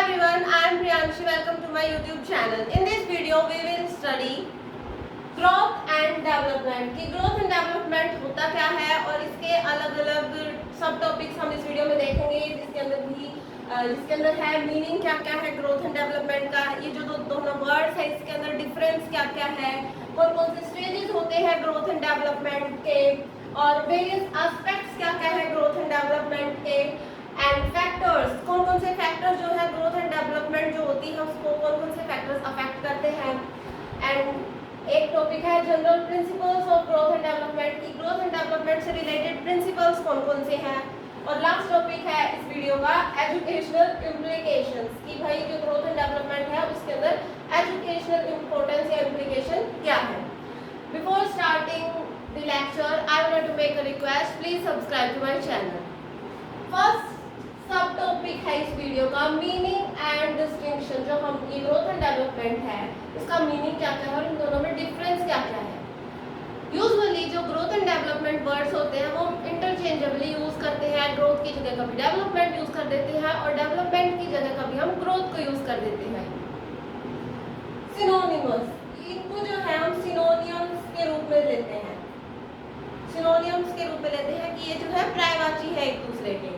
everyone, I am Priyanshi. Welcome to my YouTube channel. In this video, we will study growth and development. कि growth and development होता क्या है और इसके अलग-अलग सब टॉपिक्स हम इस वीडियो में देखेंगे, जिसके अंदर है मीनिंग क्या क्या है ग्रोथ एंड डेवलपमेंट का, ये जो दोनों वर्ड्स है इसके अंदर डिफरेंस क्या क्या है, कौन कौन से स्टेजेस होते हैं ग्रोथ एंड डेवलपमेंट के, और वेरियस एस्पेक्ट्स क्या क्या है ग्रोथ एंड डेवलपमेंट के, एंड फैक्टर्स, कौन कौन से फैक्टर्स जो है ग्रोथ एंड डेवलपमेंट जो होती है उसको कौन कौन से फैक्टर्स अफेक्ट करते हैं। एंड एक टॉपिक है general principles of growth and development की ग्रोथ एंड डेवलपमेंट से रिलेटेड प्रिंसिपल्स कौन कौन से हैं, और लास्ट टॉपिक है इस वीडियो का एजुकेशनल इम्प्लीकेशंस कि भाई जो ग्रोथ एंड डेवलपमेंट है उसके अंदर एजुकेशनल इंपॉर्टेंस या इम्प्लीकेशन क्या है। Before starting the lecture I would like to make a request, please subscribe to my channel. First subtopic है इस वीडियो का मीनिंग एंड डिस्टिंक्शन। जो हम ये ग्रोथ एंड डेवलपमेंट है इसका मीनिंग क्या क्या है और इन दोनों में डिफरेंस क्या क्या है। यूजुअली जो ग्रोथ एंड डेवलपमेंट वर्ड्स होते हैं वो इंटरचेंजेबली यूज करते हैं, ग्रोथ की जगह कभी डेवलपमेंट यूज कर देते हैं और डेवलपमेंट की जगह कभी हम ग्रोथ को यूज कर देते हैं। सिनोनिमस, इनको जो है हम सिनोनियम्स के रूप में लेते हैं, सिनोनियम्स के रूप में लेते हैं कि ये जो है पर्यायवाची है एक दूसरे के।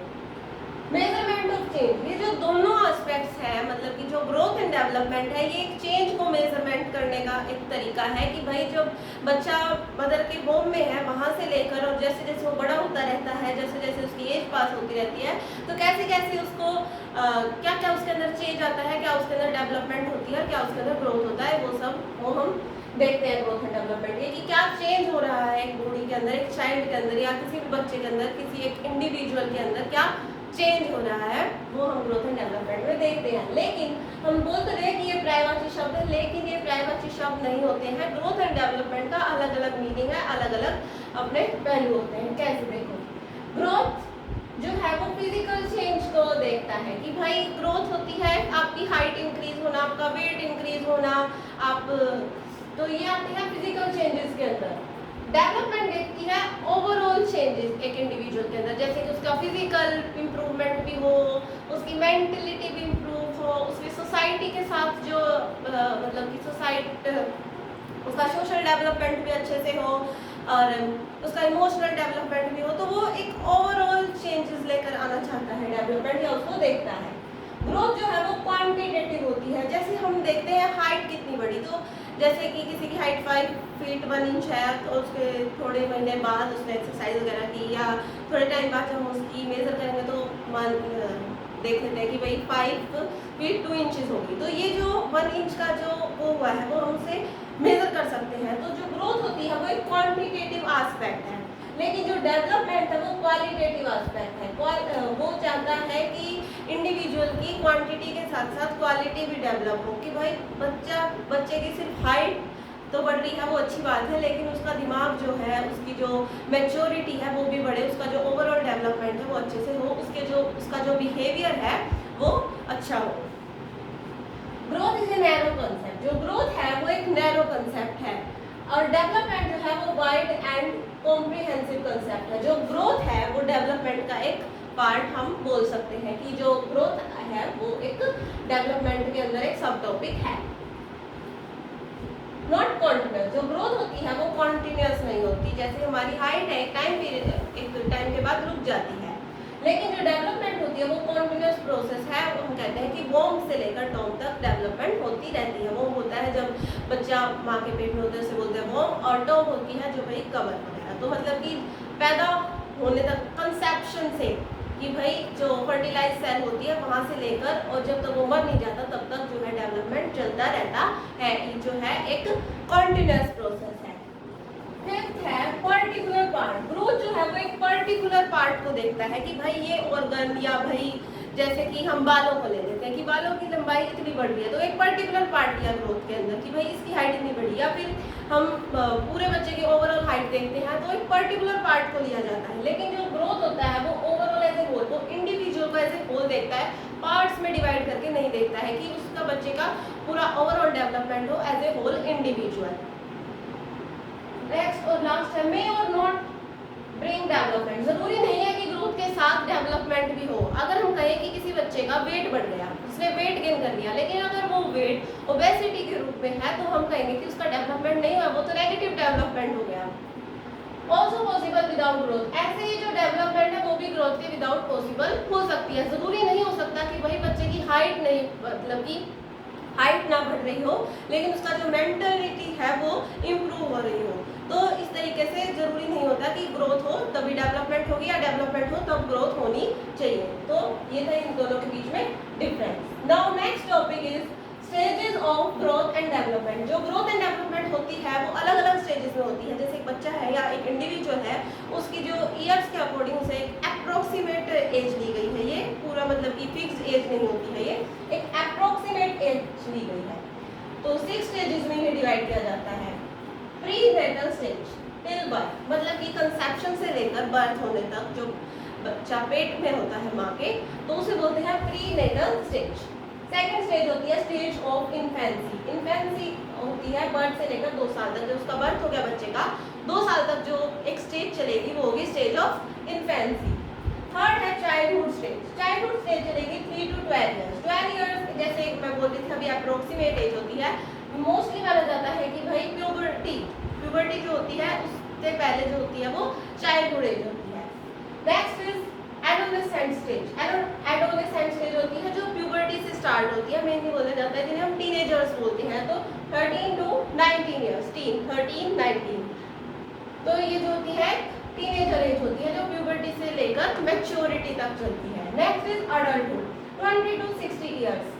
मेजरमेंट ऑफ चेंज, ये जो दोनों एस्पेक्ट्स है मतलब कि जो ग्रोथ एंड डेवलपमेंट है ये एक चेंज को मेजरमेंट करने का एक तरीका है कि भाई जब बच्चा मदर के वोम में है वहाँ से लेकर और जैसे जैसे वो बड़ा होता रहता है, जैसे जैसे उसकी एज पास होती रहती है तो कैसे कैसे उसको क्या क्या उसके अंदर चेंज आता है, क्या उसके अंदर डेवलपमेंट होती है, क्या उसके अंदर ग्रोथ होता है, वो हम देखते हैं ग्रोथ एंड डेवलपमेंट। ये कि क्या चेंज हो रहा है एक बॉडी के अंदर, एक चाइल्ड के अंदर या किसी भी बच्चे के अंदर, किसी एक इंडिविजुअल के अंदर क्या चेंज हो रहा है वो हम ग्रोथ एंड डेवलपमेंट में देखते हैं। लेकिन हम बोलते रहे कि ये पर्यायवाची शब्द है, लेकिन ये पर्यायवाची शब्द नहीं होते हैं। ग्रोथ एंड डेवलपमेंट का अलग अलग मीनिंग है, अलग अलग अपने पहलू होते हैं। कैसे देखो, ग्रोथ जो है वो फिजिकल चेंज को देखता है कि भाई ग्रोथ होती है आपकी हाइट इंक्रीज होना, आपका वेट इंक्रीज होना, आप तो ये आते हैं फिजिकल चेंजेस के अंदर। डेवलपमेंट देखती है ओवरऑल चेंजेस एक इंडिविजुअल के अंदर, जैसे कि उसका फिजिकल इंप्रूवमेंट भी हो, उसकी मेंटलिटी भी इंप्रूव हो, उसकी सोसाइटी के साथ जो मतलब कि उसका सोशल डेवलपमेंट भी अच्छे से हो और उसका इमोशनल डेवलपमेंट भी हो, तो वो एक ओवरऑल चेंजेस लेकर आना चाहता है डेवलपमेंट या उसको देखता है। ग्रोथ जो है वो क्वांटिटेटिव होती है, जैसे हम देखते हैं हाइट कितनी बड़ी, तो जैसे कि किसी की हाइट 5 फीट 1 इंच है तो उसके थोड़े महीने बाद उसने एक्सरसाइज वगैरह की या थोड़े टाइम बाद जब हम उसकी मेजर करेंगे तो देख लेते हैं कि भाई 5 फीट 2 इंचेस होगी, तो ये जो 1 इंच का जो वो हुआ है वो हम उसे मेजर कर सकते हैं। तो जो ग्रोथ होती है वो एक क्वांटिटेटिव एस्पेक्ट है, लेकिन जो डेवलपमेंट है वो क्वालिटेटिव एस्पेक्ट है। वो चाहता है कि इंडिविजुअल की क्वांटिटी के साथ साथ क्वालिटी भी डेवलप हो, कि भाई बच्चे की सिर्फ हाइट तो बढ़ रही है वो अच्छी बात है, लेकिन उसका दिमाग जो है, उसकी जो मैच्योरिटी है वो भी बढ़े, उसका जो ओवरऑल डेवलपमेंट है वो अच्छे से हो, उसका जो बिहेवियर है वो अच्छा हो। Growth is a narrow concept, जो ग्रोथ है वो एक नैरो कंसेप्ट है और डेवलपमेंट जो है वो वाइड एंड कॉम्प्रिहेंसिव कंसेप्ट है। जो ग्रोथ है वो डेवलपमेंट का एक पार्ट हम बोल सकते हैं कि जो ग्रोथ है वो एक डेवलपमेंट के अंदर एक सब टॉपिक है। नॉट कॉन्टिन्यूस, जो ग्रोथ होती है वो कॉन्टिन्यूस नहीं होती, जैसे हमारी हाइट है एक टाइम के बाद रुक जाती है, लेकिन जो डेवलपमेंट होती है वो कॉन्टिन्यूस प्रोसेस है। हम कहते हैं कि वॉर्म से लेकर टॉम तक डेवलपमेंट होती रहती है। वॉर्म होता है जब बच्चा माँ के पेट में होता है उसे बोलते हैं वॉर्म, और टॉम होती है जो भाई कवर वगैरह, तो मतलब कि पैदा होने तक कंसेप्शन से कि भाई जो फर्टिलाइज सेल होती है वहाँ से लेकर और जब तक वो मर नहीं जाता तब तक जो है डेवलपमेंट चलता रहता है, ये जो है एक कॉन्टिन्यूस प्रोसेस है। फिफ्थ है पर्टिकुलर पार्ट। ग्रोथ जो है वो एक पर्टिकुलर पार्ट को देखता है कि भाई ये ऑर्गन या भाई जैसे कि हम बालों को ले लेते हैं कि बालों की लंबाई इतनी बढ़ रही है, तो एक पर्टिकुलर पार्ट लिया ग्रोथ के अंदर कि भाई इसकी हाइट इतनी बढ़ी, या फिर हम पूरे बच्चे की ओवरऑल हाइट देखते हैं तो एक पर्टिकुलर पार्ट को लिया जाता है। लेकिन जो ग्रोथ होता है वो ओवरऑल एज ए होल, वो इंडिविजुअल को एज ए होल देखता है, पार्ट्स में डिवाइड करके नहीं देखता है कि उसका बच्चे का पूरा ओवरऑल डेवलपमेंट हो as a whole individual. Next और लास्ट है मे और नॉट ब्रिंग डेवलपमेंट। जरूरी नहीं है कि ग्रोथ के साथ डेवलपमेंट भी हो। अगर हम कहें कि किसी बच्चे का वेट बढ़ गया, उसने वेट गेन कर लिया, लेकिन अगर वो वेट ओबेसिटी के रूप में है तो हम कहेंगे कि उसका डेवलपमेंट नहीं हुआ, वो तो नेगेटिव डेवलपमेंट हो गया। ऑल्सो पॉसिबल विदाउट ग्रोथ, ऐसे ही जो डेवलपमेंट है वो भी ग्रोथ के विदाउट पॉसिबल हो सकती है। जरूरी नहीं हो सकता कि वही बच्चे की हाइट नहीं, मतलब कि हाइट ना बढ़ रही हो, लेकिन उसका जो मेंटलिटी है वो इम्प्रूव हो रही हो। तो इस तरीके से जरूरी नहीं होता कि ग्रोथ हो तभी डेवलपमेंट होगी या डेवलपमेंट हो तब ग्रोथ होनी चाहिए। तो ये था इन दोनों के बीच में difference. Now next topic is stages of growth and development. जो ग्रोथ एंड डेवलपमेंट होती है वो अलग अलग स्टेजेस में होती है। जैसे एक बच्चा है या एक इंडिविजुअल है, उसकी जो ईयर्स के अकॉर्डिंग उसे एक अप्रोक्सीमेट एज ली गई है। ये पूरा मतलब कि फिक्स एज नहीं होती है, ये एक अप्रोक्सीमेट एज ली गई है। तो 6 स्टेजेस में ही डिवाइड किया जाता है। Prenatal stage till birth, मतलब कि कंसेप्शन से लेकर बर्थ होने तक जो बच्चा पेट में होता है माँ के, तो उसे बोलते हैं prenatal stage. Second stage होती है स्टेज ऑफ इन्फेंसी। इन्फेंसी होती है बर्थ से लेकर 2 साल तक। जब उसका बर्थ हो गया बच्चे का, 2 साल तक जो एक स्टेज चलेगी वो होगी स्टेज ऑफ इन्फेंसी। थर्ड है चाइल्डहुड स्टेज। चाइल्डहुड स्टेज चलेगी 3 to 12 ईयर्स। 12 ईयर्स जैसे मैं बोल रही थी अभी अप्रोक्सीमेट एज होती है। मोस्टली माना जाता है कि भाई प्यूबर्टी जो होती है उससे पहले जो होती है वो चाइल्डहुड एज होती है। Next is adolescent stage. Adolescent stage होती है जो प्यूबर्टी से स्टार्ट होती है, मेनली बोला जाता है जिन्हें हम टीनेजर्स बोलते हैं। तो 13 to 19 ईयर्स, 13, 19। तो ये जो होती है टीनेजर एज होती है जो प्यूबर्टी से लेकर मैच्योरिटी तक चलती है। Next is adulthood 20 to 60 years.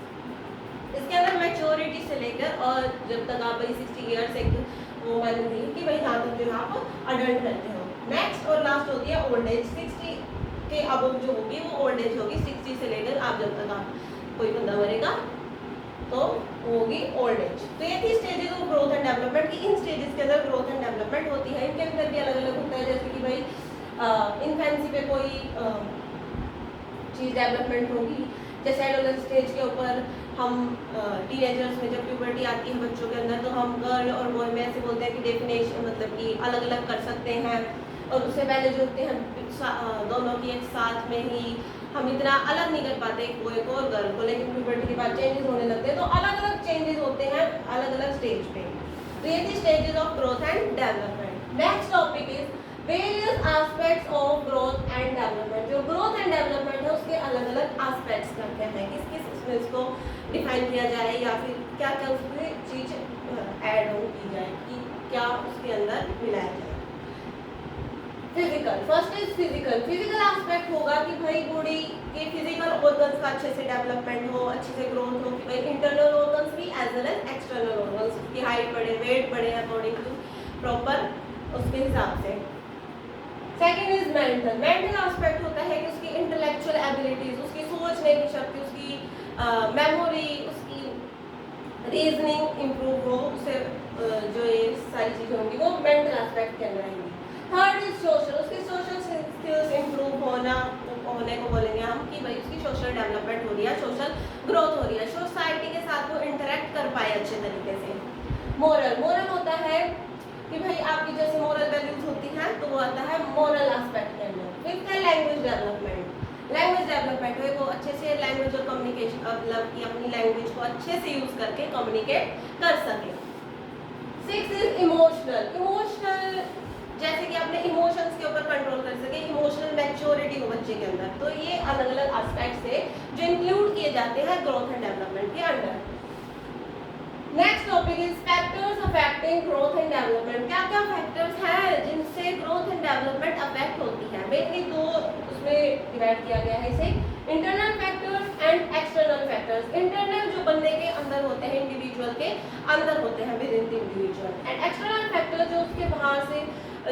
इसके अंदर मैच्योरिटी से लेकर और जब तक आप भाई 60 ईयर्स एक वो मान लीजिए कि भाई यहाँ तक जो आप अडल्ट रहते हो। नेक्स्ट और लास्ट होती है ओल्ड एज। 60 के अब जो होगी वो ओल्ड एज होगी। 60 से लेकर आप जब तक आप कोई बंदा मरेगा तो वो होगी ओल्ड एज। तो ये थी stages of growth and development की। इन स्टेजेस के अंदर ग्रोथ एंड डेवलपमेंट होती है। इनके अंदर भी अलग अलग होता है, जैसे कि भाई इन्फेंसी पे कोई चीज़ डेवलपमेंट होगी। जैसे एडोलेसेंट स्टेज के ऊपर हम टीनेजर्स में जब प्यूबर्टी आती है बच्चों के अंदर, तो हम गर्ल और बॉय में ऐसे बोलते हैं कि डेफिनेशन मतलब कि अलग अलग कर सकते हैं। और उससे पहले जो होते हैं दोनों की एक साथ में ही हम इतना अलग नहीं कर पाते एक बॉय को और गर्ल को, लेकिन प्यूबर्टी के बाद चेंजेस होने लगते हैं। तो अलग अलग चेंजेस होते हैं अलग अलग स्टेज पे। तो ये थी stages of growth and development. Next topic is various aspects of growth and development. जो ग्रोथ एंड डेवलपमेंट है उसके अलग अलग एस्पेक्ट्स करते हैं, किस किस उसमें इसको डिफाइन किया जाए या फिर क्या क्या उसमें चीज ऐड ऑन की जाए, कि क्या उसके अंदर मिलाया जाए। Physical, first is physical. Physical aspect होगा कि भाई बॉडी के फिजिकल ऑर्गन्स का अच्छे से डेवलपमेंट हो, अच्छे से ग्रोथ हो, कि भाई इंटरनल ऑर्गन्स भी as well as external organs की हाइट बढ़े, वेट बढ़े अकॉर्डिंग टू प्रॉपर उसके हिसाब से। Second is mental. Mental aspect होता है कि उसकी इंटेलेक्चुअल एबिलिटीज, उसकी सोचने की शक्ति, उसकी मेमोरी, उसकी रीजनिंग इम्प्रूव हो, उससे जो ये सारी चीज़ें होंगी वो मेंटल एस्पेक्ट के अंदर आएंगी। Third is social. उसकी सोशल स्किल्स इम्प्रूव होने को बोलेंगे हम कि भाई उसकी सोशल डेवलपमेंट हो रही है, सोशल ग्रोथ हो रही है, सोसाइटी के साथ वो इंटरेक्ट कर पाए अच्छे तरीके से। मोरल होता है कि भाई आपकी जैसे मोरल वैल्यूज होती हैं तो वो आता है मोरल एस्पेक्ट के अंदर। फिफ्थ है लैंग्वेज डेवलपमेंट। लैंग्वेज डेवलपमेंट है वो अच्छे से लैंग्वेज और कम्युनिकेशन मतलब कि अपनी लैंग्वेज को अच्छे से यूज करके कम्युनिकेट कर सके। सिक्स इज इमोशनल, जैसे कि अपने इमोशंस के ऊपर कंट्रोल कर सके, इमोशनल मैच्योरिटी हो बच्चे के अंदर। तो ये अलग अलग एस्पेक्ट्स है जो इंक्लूड किए जाते हैं ग्रोथ एंड डेवलपमेंट के under. Next topic is factors affecting growth and development. क्या क्या फैक्टर्स हैं जिनसे ग्रोथ एंड डेवलपमेंट अफेक्ट होती है? मेनली दो उसमें डिवाइड किया गया है इसे, internal factors and external factors. Internal जो बंदे के अंदर होते हैं, इंडिविजुअल के अंदर होते हैं with in the individual, and external factor जो उसके बाहर से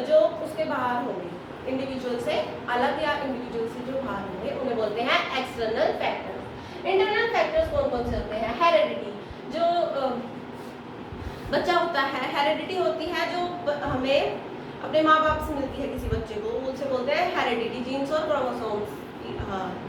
जो उसके बाहर होंगे, इंडिविजुअल से अलग या इंडिविजुअल से जो बाहर होंगे उन्हें बोलते हैं एक्सटर्नल फैक्टर्स। इंटरनल फैक्टर्स कौन कौन से होते हैं? हेरेडिटी, जो बच्चा होता है, हेरेडिटी होती है जो हमें अपने माँ बाप से मिलती है किसी बच्चे को, उनसे बोलते हैं हेरेडिटी। जीन्स और क्रोमोसोम्स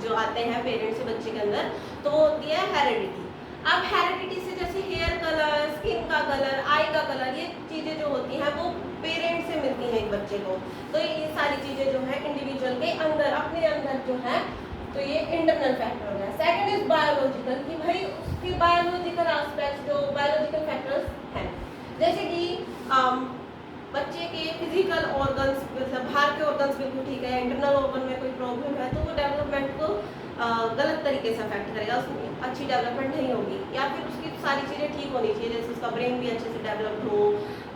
जो आते हैं पेरेंट्स से बच्चे के अंदर, तो वो होती है हेरेडिटी। अब हेरिडिटी से जैसे हेयर कलर, स्किन का कलर, आई का कलर, ये चीजें जो होती हैं वो पेरेंट्स से मिलती हैं एक बच्चे को। तो ये सारी चीजें जो है इंडिविजुअल के अंदर, अपने अंदर जो है, तो ये इंटरनल फैक्टर हो गया। सेकंड इज बायोलॉजिकल, कि भाई उसके बायोलॉजिकल एस्पेक्ट्स, जो बायोलॉजिकल फैक्टर्स हैं, जैसे कि बच्चे के फिजिकल ऑर्गन्स, मतलब बाहर के ऑर्गन्स बिल्कुल ठीक है, इंटरनल ऑर्गन में कोई प्रॉब्लम है तो वो डेवलपमेंट को गलत तरीके से अफेक्ट करेगा, उसमें अच्छी डेवलपमेंट नहीं होगी। या फिर उसकी सारी चीज़ें ठीक होनी चाहिए, जैसे उसका ब्रेन भी अच्छे से डेवलप्ड हो,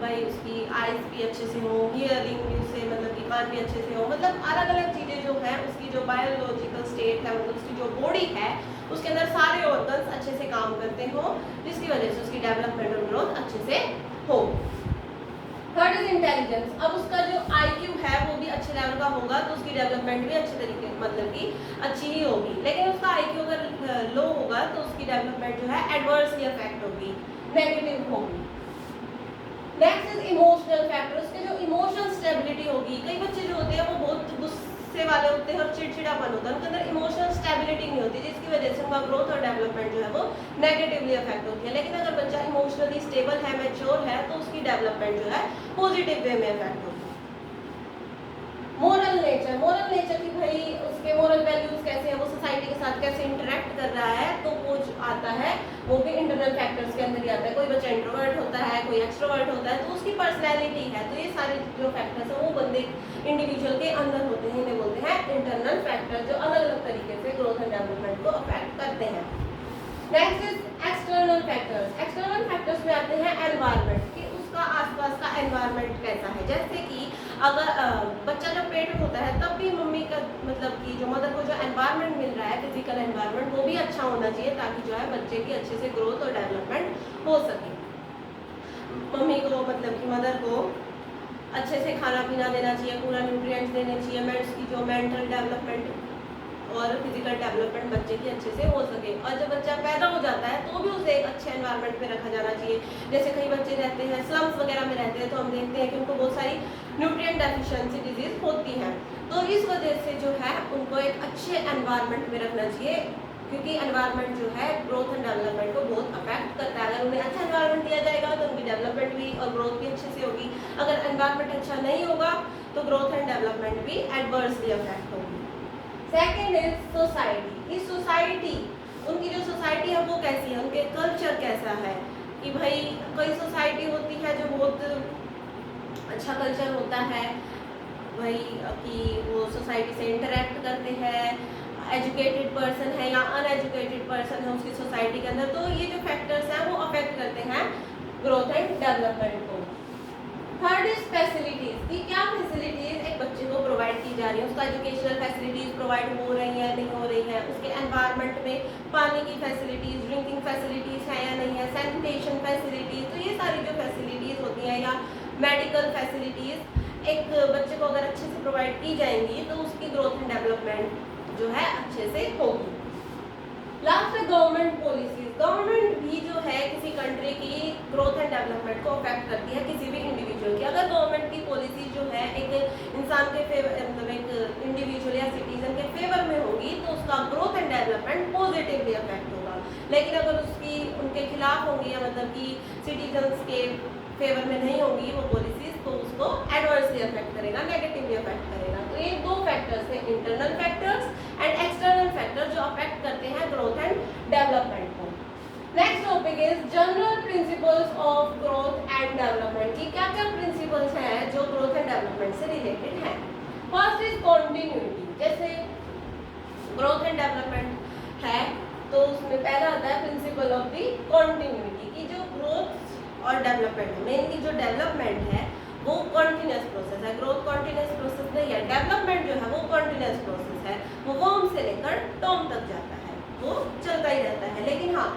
भाई उसकी आइज भी अच्छे से हो, हियरिंग भी उससे, मतलब कि कान भी अच्छे से हो, मतलब अलग अलग चीज़ें जो है उसकी जो बायोलॉजिकल स्टेट है, मतलब उसकी जो बॉडी है उसके अंदर सारे ऑर्गन्स अच्छे से काम करते हो, जिसकी वजह से उसकी डेवलपमेंट और ग्रोथ अच्छे से हो। थर्ड इज इंटेलिजेंस, अब उसका जो IQ है वो भी अच्छे लेवल का होगा तो उसकी डेवलपमेंट भी अच्छे तरीके, मतलब कि अच्छी ही होगी। लेकिन उसका IQ अगर लो होगा तो उसकी डेवलपमेंट जो है एडवर्सली अफेक्ट होगी, नेगेटिव होगी। नेक्स्ट इज इमोशनल फैक्टर, उसके जो इमोशनल स्टेबिलिटी होगी। कई बच्चे जो होते हैं वो बहुत गुस्से वाले होते हैं और चिड़चिड़ापन होता है, उनके अंदर इमोशनल स्टेबिलिटी नहीं होती, जिसकी वजह से उनका ग्रोथ और डेवलपमेंट जो है वो नेगेटिवली अफेक्ट होती है। लेकिन अगर बच्चा इमोशनली स्टेबल है, मैच्योर है, तो उसकी डेवलपमेंट जो है पॉजिटिव वे में अफेक्ट होगी। मोरल नेचर, मोरल नेचर की भाई उसके मोरल वैल्यूज कैसे हैं, वो सोसाइटी के साथ कैसे इंटरेक्ट कर रहा है, तो वो जो आता है वो भी इंटरनल फैक्टर्स के अंदर ही आता है। कोई बच्चा इंट्रोवर्ट होता है, कोई एक्सट्रोवर्ट होता है, तो उसकी पर्सनैलिटी है, तो ये सारे जो फैक्टर्स हैं वो बंदे इंडिविजुअल के अंदर होते हैं, इन्हें बोलते हैं इंटरनल फैक्टर, जो अलग अलग तरीके से ग्रोथ एंड डेवलपमेंट को अफेक्ट करते हैं। Next is external factors, external factors में आते हैं एनवायरनमेंट, कि उसका आसपास का एनवायरनमेंट कैसा है। जैसे कि अगर बच्चा जब पेट में होता है तब भी मम्मी का, मतलब कि जो मदर को जो एनवायरनमेंट मिल रहा है, फिजिकल एनवायरनमेंट, वो भी अच्छा होना चाहिए ताकि जो है बच्चे की अच्छे से ग्रोथ और डेवलपमेंट हो सके। मम्मी को, मतलब कि मदर को अच्छे से खाना पीना देना चाहिए, पूरा न्यूट्रिएंट्स देने चाहिए, उसकी जो मेंटल डेवलपमेंट और फिजिकल डेवलपमेंट बच्चे की अच्छे से हो सके। और जब बच्चा पैदा हो जाता है तो भी उसे एक अच्छे एनवायरनमेंट में रखा जाना चाहिए। जैसे कई बच्चे रहते हैं स्लम्स वगैरह में रहते हैं, तो हम देखते हैं कि उनको बहुत सारी न्यूट्रिएंट डेफिशिएंसी डिजीज होती है, तो इस वजह से जो है उनको एक अच्छे एनवायरनमेंट में रखना चाहिए, क्योंकि एनवायरनमेंट जो है ग्रोथ एंड डेवलपमेंट को बहुत अफेक्ट करता है। अगर उन्हें अच्छा एनवायरनमेंट दिया जाएगा तो उनकी डेवलपमेंट भी और ग्रोथ भी अच्छे से होगी। अगर एनवायरनमेंट अच्छा नहीं होगा तो ग्रोथ एंड डेवलपमेंट भी एडवर्सली अफेक्ट होगी। सेकेंड इज सोसाइटी, इस सोसाइटी, उनकी जो सोसाइटी है वो कैसी है, उनके कल्चर कैसा है, कि भाई कई सोसाइटी होती है जो बहुत अच्छा कल्चर होता है भाई, कि वो सोसाइटी से इंटरेक्ट करते हैं, एजुकेटेड पर्सन है या अनएजुकेटेड पर्सन है उसकी सोसाइटी के अंदर, तो ये जो फैक्टर्स हैं वो अफेक्ट करते हैं ग्रोथ एंड डेवलपमेंट को। थर्ड इज फैसिलिटीज, कि क्या फैसिलिटीज एक बच्चे को प्रोवाइड की जा रही है, उसका एजुकेशनल फैसिलिटीज प्रोवाइड हो रही है नहीं हो रही है, उसके एनवायरनमेंट में पानी की फैसिलिटीज, ड्रिंकिंग फैसिलिटीज है या नहीं है, सैनिटेशन फैसिलिटीज, तो ये सारी जो फैसिलिटीज होती हैं या मेडिकल फैसिलिटीज एक बच्चे को अगर अच्छे से प्रोवाइड की जाएंगी तो उसकी ग्रोथ एंड डेवलपमेंट जो है अच्छे से होगी। लास्ट है गवर्नमेंट पॉलिसीज, गवर्नमेंट भी जो है किसी कंट्री की ग्रोथ एंड डेवलपमेंट को अफेक्ट करती है, किसी भी इंडिविजुअल की। अगर गवर्नमेंट की पॉलिसी जो है एक इंसान के फेवर, मतलब एक इंडिविजुअल या सिटीजन के फेवर में होगी तो उसका growth and development positively affect होगा। लेकिन अगर उसकी उनके खिलाफ होंगी या मतलब कि सिटीजन्स के फेवर में नहीं होगी वो पॉलिसीज, तो उसको एडवर्सली अफेक्ट करेगा, नेगेटिवली अफेक्ट करेगा। तो ये दो फैक्टर्स हैं, internal factors and external factor, जो अफेक्ट करते हैं ग्रोथ एंड डेवलपमेंट को। Next topic is general principles of growth and development, की क्या क्या प्रिंसिपल्स हैं जो ग्रोथ एंड डेवलपमेंट से रिलेटेड हैं। फर्स्ट इज कॉन्टिन्यूटी, जैसे ग्रोथ एंड डेवलपमेंट है तो उसमें पहला आता है प्रिंसिपल ऑफ दी कॉन्टिन्यूटी, की जो ग्रोथ और डेवलपमेंट है, मेनली जो डेवलपमेंट है वो कॉन्टिन्यूस प्रोसेस है, ग्रोथ कॉन्टिन्यूस प्रोसेस नहीं है, डेवलपमेंट जो है वो कॉन्टिन्यूस प्रोसेस है, वो वर्म से लेकर टॉम तक जाता है, वो चलता ही रहता है। लेकिन हाँ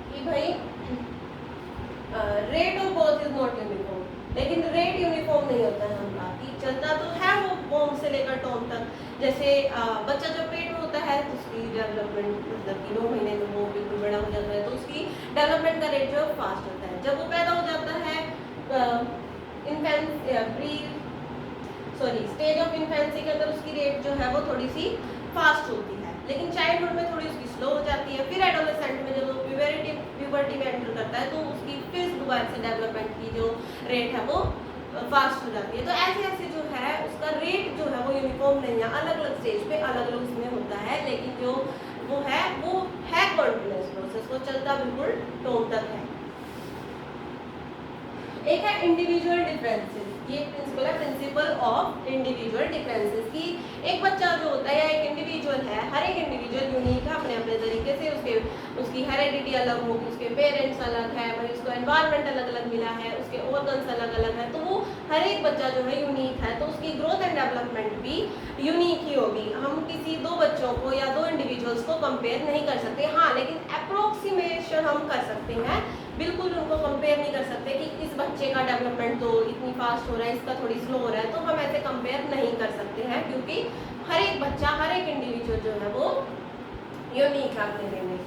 कि भाई rate of growth is not uniform, लेकिन रेट यूनिफॉर्म नहीं होता है हमारा, कि चलता तो है वो वर्म से लेकर टॉम तक। जैसे बच्चा जब पेट में होता है तो उसकी डेवलपमेंट, मतलब कि 9 महीने में वो बिल्कुल बड़ा हो जाता है तो उसकी डेवलपमेंट का रेट जो फास्ट होता है। जब वो पैदा हो जाता है स्टेज ऑफ इन्फेंसी के अंदर उसकी रेट जो है वो थोड़ी सी फास्ट होती है, लेकिन चाइल्डहुड में थोड़ी उसकी स्लो हो जाती है। फिर एडोलेसेंट है तो उसकी फिर दोबारा से डेवलपमेंट की जो रेट है वो फास्ट हो जाती है। तो ऐसे ऐसे जो है उसका रेट जो है वो यूनिफॉर्म नहीं है, अलग अलग स्टेज पे अलग अलग उसमें होता है, लेकिन जो वो है कॉन्टिन्यूस प्रोसेस, वो चलता बिल्कुल टोन तक है। एक है इंडिविजुअल डिफरेंसेस, ये प्रिंसिपल है प्रिंसिपल ऑफ इंडिविजुअल डिफरेंसेस की एक बच्चा जो होता है या एक इंडिविजुअल है, हर एक इंडिविजुअल यूनिक है अपने अपने तरीके से, उसकी हेरेडिटी अलग होगी, उसके पेरेंट्स अलग है, भाई उसको एनवायरनमेंट अलग अलग मिला है, उसके ऑर्गन्स अलग अलग है, तो वो हर एक बच्चा जो है यूनिक है, तो उसकी ग्रोथ एंड डेवलपमेंट भी यूनिक ही होगी। हम किसी दो बच्चों को या दो इंडिविजुअल्स को कंपेयर नहीं कर सकते, हाँ लेकिन अप्रोक्सीमेशन हम कर सकते हैं, बिल्कुल उनको कंपेयर नहीं कर सकते कि इस बच्चे का डेवलपमेंट तो इतनी फास्ट हो रहा है, इसका थोड़ी स्लो हो रहा है, तो हम ऐसे कंपेयर नहीं कर सकते हैं, क्योंकि हर एक बच्चा, हर एक इंडिविजुअल जो है वो यूनिक है अपने वे में।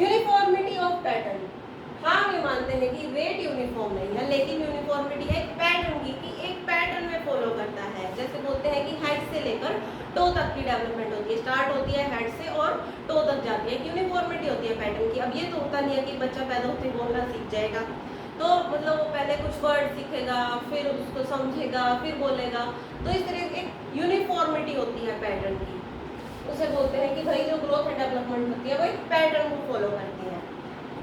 यूनिफॉर्मिटी ऑफ पैटर्न, हाँ हम ये मानते हैं कि रेट यूनिफॉर्म नहीं है, लेकिन यूनिफॉर्मिटी है एक पैटर्न की, कि एक पैटर्न में फॉलो करता है। जैसे बोलते हैं कि हेड से लेकर टो तक की डेवलपमेंट होती है, स्टार्ट होती है हेड से और टो तक जाती है, यूनिफॉर्मिटी होती है पैटर्न की। अब ये तो होता नहीं है कि बच्चा पैदा होते ही बोलना सीख जाएगा, तो मतलब वो पहले कुछ वर्ड सीखेगा, फिर उसको समझेगा, फिर बोलेगा, तो इस तरह की यूनिफॉर्मिटी होती है पैटर्न की, उसे बोलते हैं कि भाई जो ग्रोथ एंड डेवलपमेंट होती है वो एक पैटर्न को फॉलो करती है।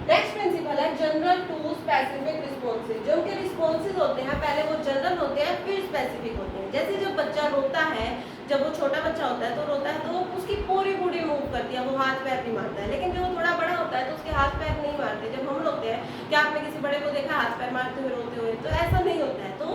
नेक्स्ट प्रिंसिपल है जनरल टू स्पेसिफिक रिस्पॉन्सेज, जो उनके रिस्पॉन्सेज होते हैं पहले वो जनरल होते हैं फिर स्पेसिफिक होते हैं। जैसे जब बच्चा रोता है, जब वो छोटा बच्चा होता है तो रोता है तो उसकी पूरी बॉडी मूव करती है, वो हाथ पैर नहीं मारता है, लेकिन जब वो थोड़ा बड़ा होता है तो उसके हाथ पैर नहीं मारते। जब हम रोते हैं, क्या आपने किसी बड़े को देखा हाथ पैर मारते हुए रोते हुए? तो ऐसा नहीं होता है, तो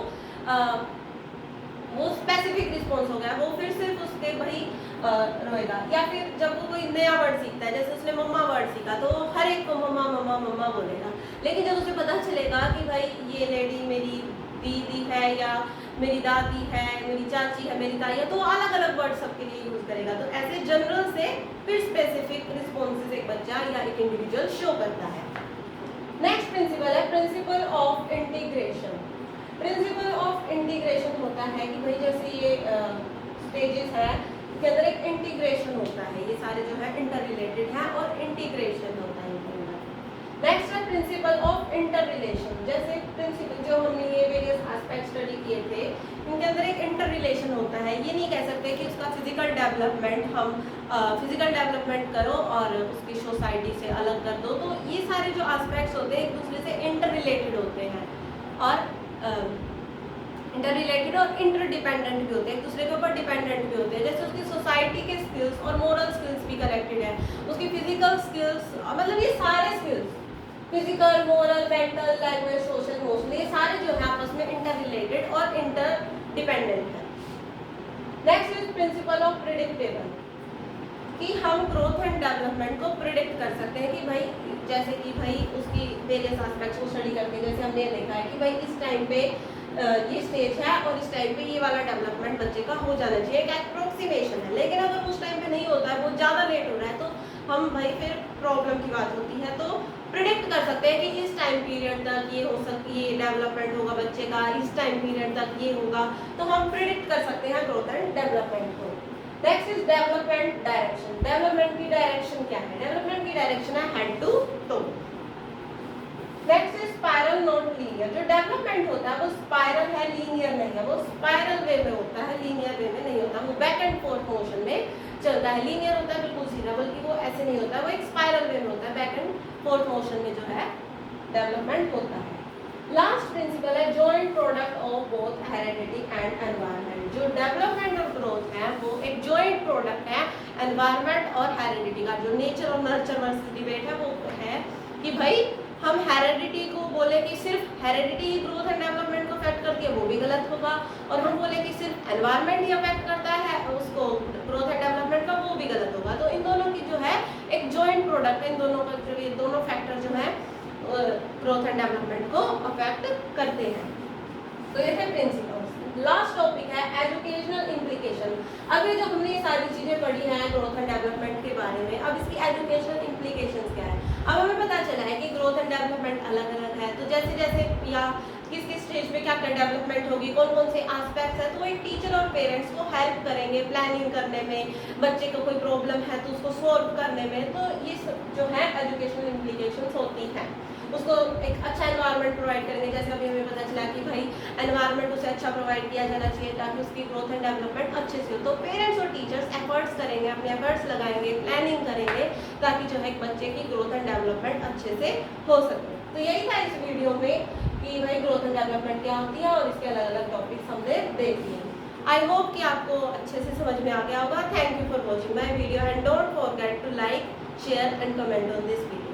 वो स्पेसिफिक रिस्पॉन्स हो गया, वो फिर सिर्फ उसके भाई रोएगा। या फिर जब वो कोई नया वर्ड सीखता है, जैसे उसने मम्मा वर्ड सीखा तो हर एक को मम्मा मम्मा मम्मा बोलेगा, लेकिन जब उसे पता चलेगा कि भाई ये लेडी मेरी दीदी है या मेरी दादी है, मेरी चाची है, मेरी ताई है, तो अलग अलग वर्ड सबके लिए यूज करेगा। तो ऐसे जनरल से फिर स्पेसिफिक रिस्पॉन्सेज एक बच्चा या एक इंडिविजुअल शो करता है। नेक्स्ट प्रिंसिपल है principle of integration. Principle of integration होता है कि भाई जैसे ये स्टेजेस है के अंदर एक इंटीग्रेशन होता है, ये सारे जो है इंटर रिलेटेड है और इंटीग्रेशन होता है इनके अंदर। नेक्स्ट है प्रिंसिपल ऑफ इंटर रिलेशन, जैसे प्रिंसिपल जो हमने ये वेरियस एस्पेक्ट स्टडी किए थे, इनके अंदर एक इंटर रिलेशन होता है। ये नहीं कह सकते कि उसका फिजिकल डेवलपमेंट हम फिजिकल डेवलपमेंट करो और उसकी सोसाइटी से अलग कर दो, तो ये सारे जो एस्पेक्ट्स होते हैं एक दूसरे से इंटर रिलेटेड होते हैं और इंटर रिलेटेड और इंटरडिपेंडेंट भी होते हैं, एक दूसरे के ऊपर डिपेंडेंट भी होते हैं। जैसे उसकी सोसाइटी के स्किल्स और मोरल स्किल्स भी कनेक्टेड है, उसकी फिजिकल स्किल्स, मतलब ये सारे skills physical, moral, mental, language, social, emotional, ये सारे जो है आपस में इंटर रिलेटेड और इंटर डिपेंडेंट है। Next is principle of predictable, कि हम ग्रोथ एंड डेवलपमेंट को प्रिडिक्ट कर सकते हैं कि भाई जैसे कि भाई उसकी वेरियस एस्पेक्ट्स को स्टडी करके, जैसे हमने देखा है कि भाई इस टाइम पे ये स्टेज है और इस टाइम पे ये वाला डेवलपमेंट बच्चे का हो जाना चाहिए, एक अप्रोक्सीमेशन है। लेकिन अगर उस टाइम पे नहीं होता है, वो ज़्यादा लेट हो रहा है, तो हम भाई फिर प्रॉब्लम की बात होती है। तो प्रिडिक्ट कर सकते हैं कि इस टाइम पीरियड तक ये हो सकती है, डेवलपमेंट होगा बच्चे का, इस टाइम पीरियड तक ये होगा, तो हम प्रिडिक्ट कर सकते हैं ग्रोथ एंड डेवलपमेंट को। Next is development direction. Development की डायरेक्शन क्या है? डेवलपमेंट की डायरेक्शन है head to toe. Next is spiral not linear. जो डेवलपमेंट होता है वो स्पाइरल है, लीनियर नहीं है, वो स्पाइरल वे में होता है, लीनियर वे में नहीं होता, वो बैक एंड फोर्थ मोशन में चलता है। लीनियर होता है बिल्कुल सीधा, बल्कि वो ऐसे नहीं होता, वो एक स्पाइरल वे में होता है, बैक एंड फोर्थ मोशन में जो है डेवलपमेंट होता है। लास्ट प्रिंसिपल है joint product of both heredity and environment. जो डेवलपमेंट और ग्रोथ है वो एक जॉइंट प्रोडक्ट है एनवायरनमेंट और हेरेडिटी का। जो नेचर और नर्चर वर्सेस डिबेट है वो है कि भाई हम हेरेडिटी को बोले कि सिर्फ हेरेडिटी ग्रोथ एंड डेवलपमेंट को अफेक्ट करती है, वो भी गलत होगा, और हम बोले कि सिर्फ एनवायरनमेंट ही अफेक्ट करता है उसको ग्रोथ एंड डेवलपमेंट का, वो भी गलत होगा। तो इन दोनों की जो है एक जॉइंट प्रोडक्ट है, इन दोनों का जो ये दोनों फैक्टर जो है ग्रोथ एंड डेवलपमेंट को अफेक्ट करते हैं। तो ये है प्रिंसिपल्स। लास्ट टॉपिक है एजुकेशनल इम्प्लीकेशन। अभी जो हमने ये सारी चीजें पढ़ी हैं ग्रोथ एंड डेवलपमेंट के बारे में, अब इसकी एजुकेशनल इम्प्लीकेशंस क्या है? अब हमें पता चला है कि ग्रोथ एंड डेवलपमेंट अलग अलग है, तो जैसे जैसे या किस किस स्टेज पे क्या क्या डेवलपमेंट होगी, कौन कौन से एस्पेक्ट्स है, तो एक टीचर और पेरेंट्स को हेल्प करेंगे प्लानिंग करने में, बच्चे को कोई प्रॉब्लम है तो उसको सॉल्व करने में। तो ये सब जो है एजुकेशनल इम्प्लीकेशंस होती हैं। उसको एक अच्छा एनवायरनमेंट प्रोवाइड करेंगे, जैसे अभी हमें पता चला कि भाई एनवायरनमेंट उसे अच्छा प्रोवाइड किया जाना चाहिए ताकि उसकी ग्रोथ एंड डेवलपमेंट अच्छे से हो। तो पेरेंट्स और टीचर्स एफर्ट्स करेंगे, अपने एफर्ट्स लगाएंगे, प्लानिंग करेंगे ताकि जो है एक बच्चे की ग्रोथ एंड डेवलपमेंट अच्छे से हो सके। तो यही था इस वीडियो में कि भाई ग्रोथ एंड डेवलपमेंट क्या होती है और इसके अलग अलग टॉपिक्स हमने देख लिए। आई होप कि आपको अच्छे से समझ में आ गया होगा। Thank you for watching my video and don't forget to like, share and comment on this video.